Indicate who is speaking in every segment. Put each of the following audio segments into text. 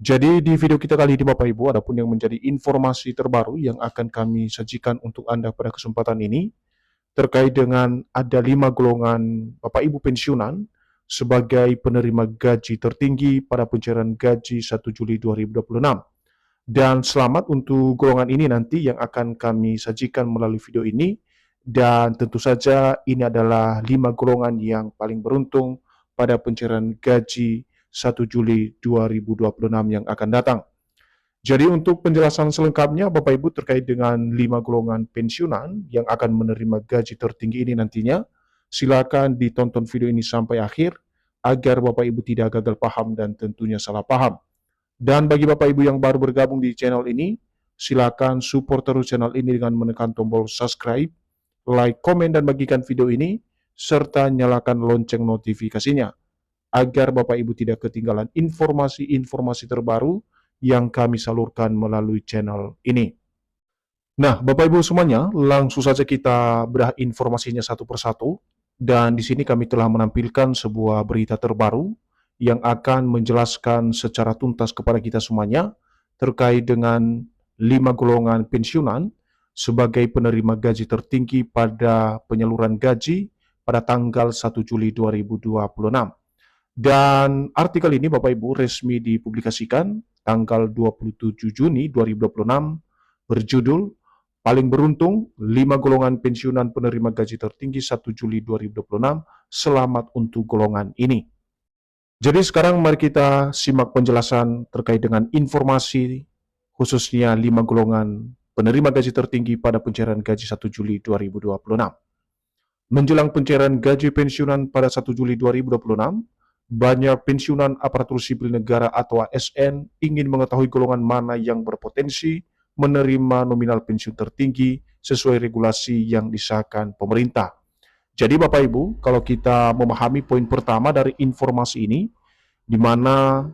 Speaker 1: Jadi di video kita kali ini Bapak Ibu, adapun yang menjadi informasi terbaru yang akan kami sajikan untuk Anda pada kesempatan ini, terkait dengan ada 5 golongan Bapak Ibu pensiunan sebagai penerima gaji tertinggi pada pencairan gaji 1 Juli 2026. Dan selamat untuk golongan ini nanti yang akan kami sajikan melalui video ini. Dan tentu saja ini adalah 5 golongan yang paling beruntung pada pencairan gaji 1 Juli 2026 yang akan datang. Jadi untuk penjelasan selengkapnya Bapak Ibu terkait dengan 5 golongan pensiunan yang akan menerima gaji tertinggi ini nantinya, silakan ditonton video ini sampai akhir agar Bapak Ibu tidak gagal paham dan tentunya salah paham. Dan bagi Bapak Ibu yang baru bergabung di channel ini, silakan support terus channel ini dengan menekan tombol subscribe, like, komen, dan bagikan video ini, serta nyalakan lonceng notifikasinya, agar Bapak Ibu tidak ketinggalan informasi-informasi terbaru yang kami salurkan melalui channel ini. Nah, Bapak Ibu semuanya, langsung saja kita bedah informasinya satu persatu. Dan di sini kami telah menampilkan sebuah berita terbaru yang akan menjelaskan secara tuntas kepada kita semuanya terkait dengan 5 golongan pensiunan sebagai penerima gaji tertinggi pada penyaluran gaji pada tanggal 1 Juli 2026. Dan artikel ini Bapak Ibu resmi dipublikasikan tanggal 27 Juni 2026 berjudul Paling Beruntung 5 Golongan Pensiunan Penerima Gaji Tertinggi 1 Juli 2026, Selamat untuk golongan ini. Jadi sekarang mari kita simak penjelasan terkait dengan informasi khususnya 5 golongan penerima gaji tertinggi pada pencairan gaji 1 Juli 2026. Menjelang pencairan gaji pensiunan pada 1 Juli 2026, banyak pensiunan aparatur sipil negara atau ASN ingin mengetahui golongan mana yang berpotensi menerima nominal pensiun tertinggi sesuai regulasi yang disahkan pemerintah. Jadi Bapak Ibu, kalau kita memahami poin pertama dari informasi ini, di mana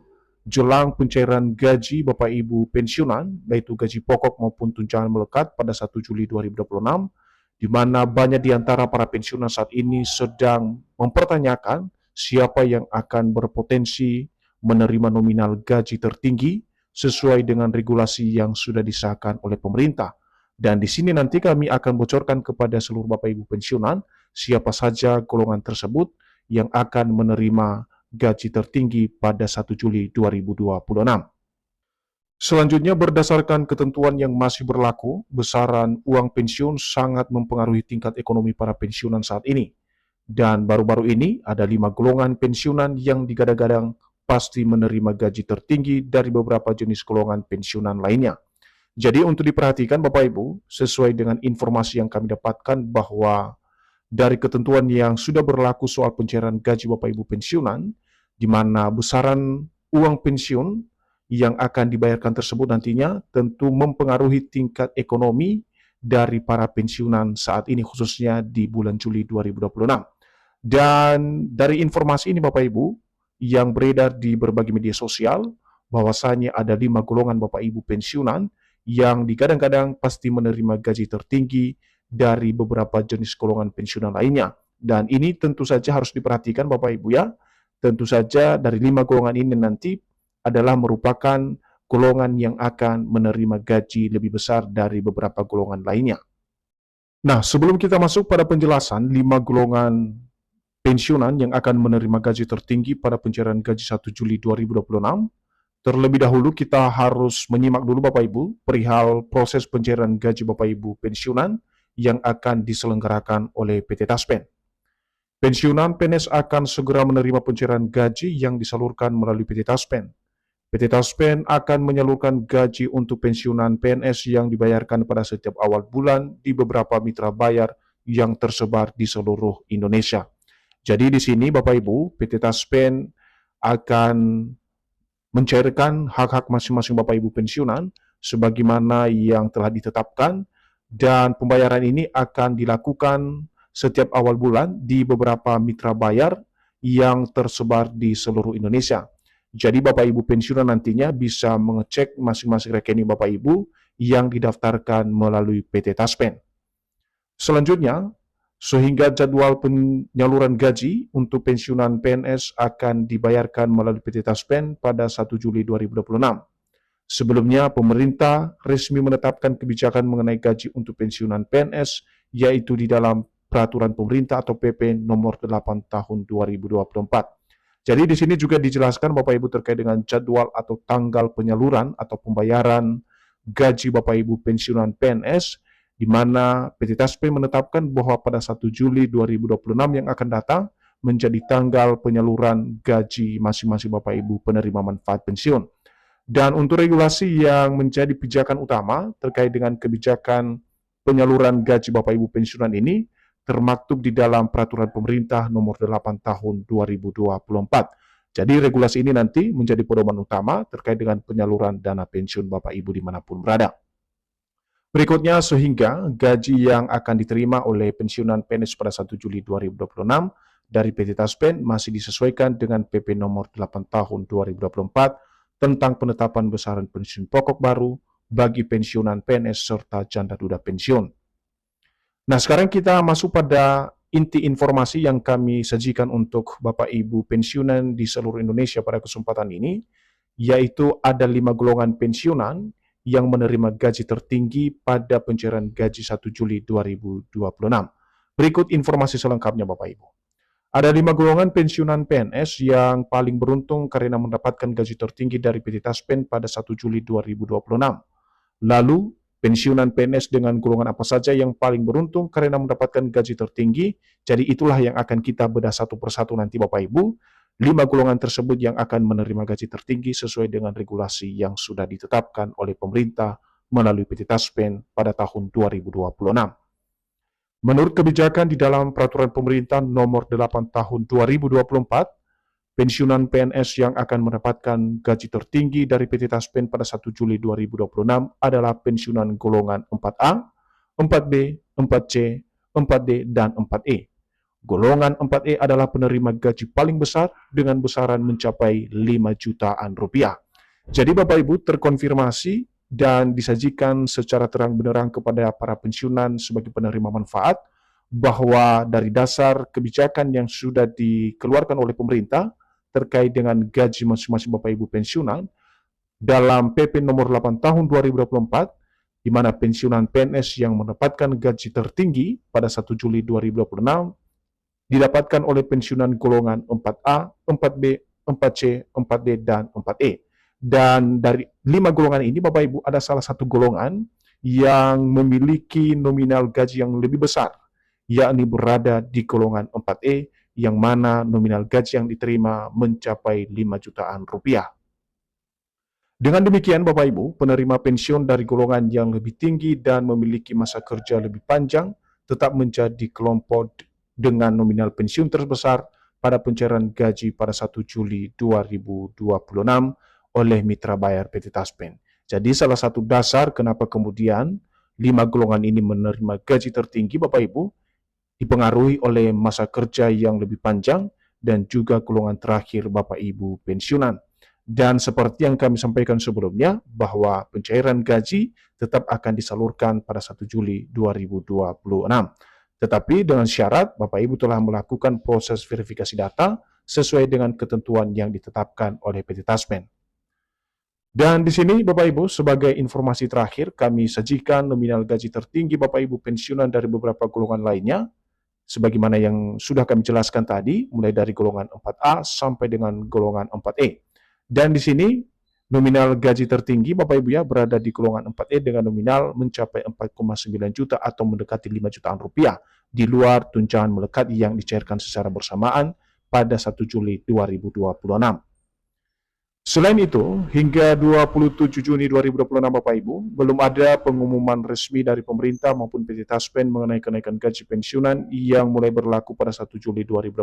Speaker 1: jelang pencairan gaji Bapak Ibu pensiunan, yaitu gaji pokok maupun tunjangan melekat pada 1 Juli 2026, di mana banyak di antara para pensiunan saat ini sedang mempertanyakan siapa yang akan berpotensi menerima nominal gaji tertinggi sesuai dengan regulasi yang sudah disahkan oleh pemerintah. Dan di sini nanti kami akan bocorkan kepada seluruh Bapak Ibu pensiunan siapa saja golongan tersebut yang akan menerima gaji tertinggi pada 1 Juli 2026. Selanjutnya, berdasarkan ketentuan yang masih berlaku, besaran uang pensiun sangat mempengaruhi tingkat ekonomi para pensiunan saat ini. Dan baru-baru ini ada 5 golongan pensiunan yang digadang-gadang pasti menerima gaji tertinggi dari beberapa jenis golongan pensiunan lainnya. Jadi untuk diperhatikan Bapak Ibu, sesuai dengan informasi yang kami dapatkan bahwa dari ketentuan yang sudah berlaku soal pencairan gaji Bapak Ibu pensiunan, di mana besaran uang pensiun yang akan dibayarkan tersebut nantinya tentu mempengaruhi tingkat ekonomi dari para pensiunan saat ini, khususnya di bulan Juli 2026. Dan dari informasi ini Bapak Ibu, yang beredar di berbagai media sosial, bahwasanya ada 5 golongan Bapak Ibu pensiunan yang digadang-gadang pasti menerima gaji tertinggi dari beberapa jenis golongan pensiunan lainnya. Dan ini tentu saja harus diperhatikan Bapak Ibu ya. Tentu saja dari 5 golongan ini nanti adalah merupakan golongan yang akan menerima gaji lebih besar dari beberapa golongan lainnya. Nah, sebelum kita masuk pada penjelasan 5 golongan pensiunan yang akan menerima gaji tertinggi pada pencairan gaji 1 Juli 2026, terlebih dahulu kita harus menyimak dulu Bapak Ibu perihal proses pencairan gaji Bapak Ibu pensiunan yang akan diselenggarakan oleh PT Taspen. Pensiunan PNS akan segera menerima pencairan gaji yang disalurkan melalui PT Taspen. PT Taspen akan menyalurkan gaji untuk pensiunan PNS yang dibayarkan pada setiap awal bulan di beberapa mitra bayar yang tersebar di seluruh Indonesia. Jadi di sini Bapak Ibu, PT Taspen akan mencairkan hak-hak masing-masing Bapak Ibu pensiunan sebagaimana yang telah ditetapkan, dan pembayaran ini akan dilakukan setiap awal bulan di beberapa mitra bayar yang tersebar di seluruh Indonesia. Jadi Bapak Ibu pensiunan nantinya bisa mengecek masing-masing rekening Bapak Ibu yang didaftarkan melalui PT Taspen. Selanjutnya, sehingga jadwal penyaluran gaji untuk pensiunan PNS akan dibayarkan melalui PT Taspen pada 1 Juli 2026. Sebelumnya, pemerintah resmi menetapkan kebijakan mengenai gaji untuk pensiunan PNS, yaitu di dalam Peraturan Pemerintah atau PP Nomor 8 Tahun 2024. Jadi di sini juga dijelaskan Bapak Ibu terkait dengan jadwal atau tanggal penyaluran atau pembayaran gaji Bapak Ibu pensiunan PNS, di mana PT Taspen menetapkan bahwa pada 1 Juli 2026 yang akan datang menjadi tanggal penyaluran gaji masing-masing Bapak Ibu penerima manfaat pensiun. Dan untuk regulasi yang menjadi pijakan utama terkait dengan kebijakan penyaluran gaji Bapak Ibu pensiunan ini termaktub di dalam Peraturan Pemerintah Nomor 8 Tahun 2024. Jadi regulasi ini nanti menjadi pedoman utama terkait dengan penyaluran dana pensiun Bapak Ibu dimanapun berada. Berikutnya, sehingga gaji yang akan diterima oleh pensiunan PNS pada 1 Juli 2026 dari PT Taspen masih disesuaikan dengan PP Nomor 8 Tahun 2024 tentang penetapan besaran pensiun pokok baru bagi pensiunan PNS serta janda duda pensiun. Nah, sekarang kita masuk pada inti informasi yang kami sajikan untuk Bapak Ibu pensiunan di seluruh Indonesia pada kesempatan ini, yaitu ada 5 golongan pensiunan yang menerima gaji tertinggi pada pencairan gaji 1 Juli 2026. Berikut informasi selengkapnya Bapak Ibu. Ada 5 golongan pensiunan PNS yang paling beruntung karena mendapatkan gaji tertinggi dari PT Taspen pada 1 Juli 2026. Lalu, pensiunan PNS dengan golongan apa saja yang paling beruntung karena mendapatkan gaji tertinggi? Jadi itulah yang akan kita bedah satu persatu nanti Bapak Ibu. 5 golongan tersebut yang akan menerima gaji tertinggi sesuai dengan regulasi yang sudah ditetapkan oleh pemerintah melalui PT Taspen pada tahun 2026. Menurut kebijakan di dalam Peraturan Pemerintah Nomor 8 Tahun 2024, pensiunan PNS yang akan mendapatkan gaji tertinggi dari PT Taspen pada 1 Juli 2026 adalah pensiunan golongan 4A, 4B, 4C, 4D, dan 4E. Golongan 4E adalah penerima gaji paling besar dengan besaran mencapai 5 jutaan rupiah. Jadi Bapak Ibu terkonfirmasi dan disajikan secara terang-benerang kepada para pensiunan sebagai penerima manfaat bahwa dari dasar kebijakan yang sudah dikeluarkan oleh pemerintah terkait dengan gaji masing-masing Bapak Ibu pensiunan dalam PP Nomor 8 Tahun 2024, di mana pensiunan PNS yang mendapatkan gaji tertinggi pada 1 Juli 2026 didapatkan oleh pensiunan golongan 4A, 4B, 4C, 4D, dan 4E. Dan dari 5 golongan ini, Bapak Ibu, ada salah satu golongan yang memiliki nominal gaji yang lebih besar, yakni berada di golongan 4E, yang mana nominal gaji yang diterima mencapai 5 jutaan rupiah. Dengan demikian, Bapak Ibu, penerima pensiun dari golongan yang lebih tinggi dan memiliki masa kerja lebih panjang tetap menjadi kelompok dengan nominal pensiun terbesar pada pencairan gaji pada 1 Juli 2026 oleh mitra bayar PT Taspen. Jadi salah satu dasar kenapa kemudian 5 golongan ini menerima gaji tertinggi Bapak Ibu dipengaruhi oleh masa kerja yang lebih panjang dan juga golongan terakhir Bapak Ibu pensiunan. Dan seperti yang kami sampaikan sebelumnya bahwa pencairan gaji tetap akan disalurkan pada 1 Juli 2026. Tetapi dengan syarat Bapak Ibu telah melakukan proses verifikasi data sesuai dengan ketentuan yang ditetapkan oleh PT Taspen. Dan di sini Bapak Ibu, sebagai informasi terakhir, kami sajikan nominal gaji tertinggi Bapak Ibu pensiunan dari beberapa golongan lainnya, sebagaimana yang sudah kami jelaskan tadi, mulai dari golongan 4A sampai dengan golongan 4E. Dan di sini, nominal gaji tertinggi Bapak Ibu ya berada di golongan 4E dengan nominal mencapai 4,9 juta atau mendekati 5 jutaan rupiah, di luar tunjangan melekat yang dicairkan secara bersamaan pada 1 Juli 2026. Selain itu, hingga 27 Juni 2026 Bapak Ibu, belum ada pengumuman resmi dari pemerintah maupun PT Taspen mengenai kenaikan gaji pensiunan yang mulai berlaku pada 1 Juli 2026.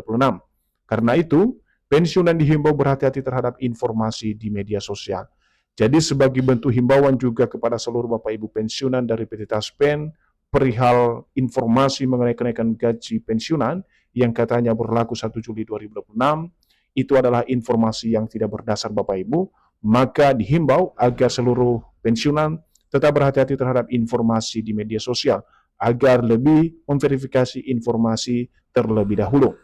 Speaker 1: Karena itu, pensiunan dihimbau berhati-hati terhadap informasi di media sosial. Jadi sebagai bentuk himbauan juga kepada seluruh Bapak Ibu pensiunan dari PT Taspen, perihal informasi mengenai kenaikan gaji pensiunan yang katanya berlaku 1 Juli 2026, itu adalah informasi yang tidak berdasar Bapak Ibu, maka dihimbau agar seluruh pensiunan tetap berhati-hati terhadap informasi di media sosial, agar lebih memverifikasi informasi terlebih dahulu.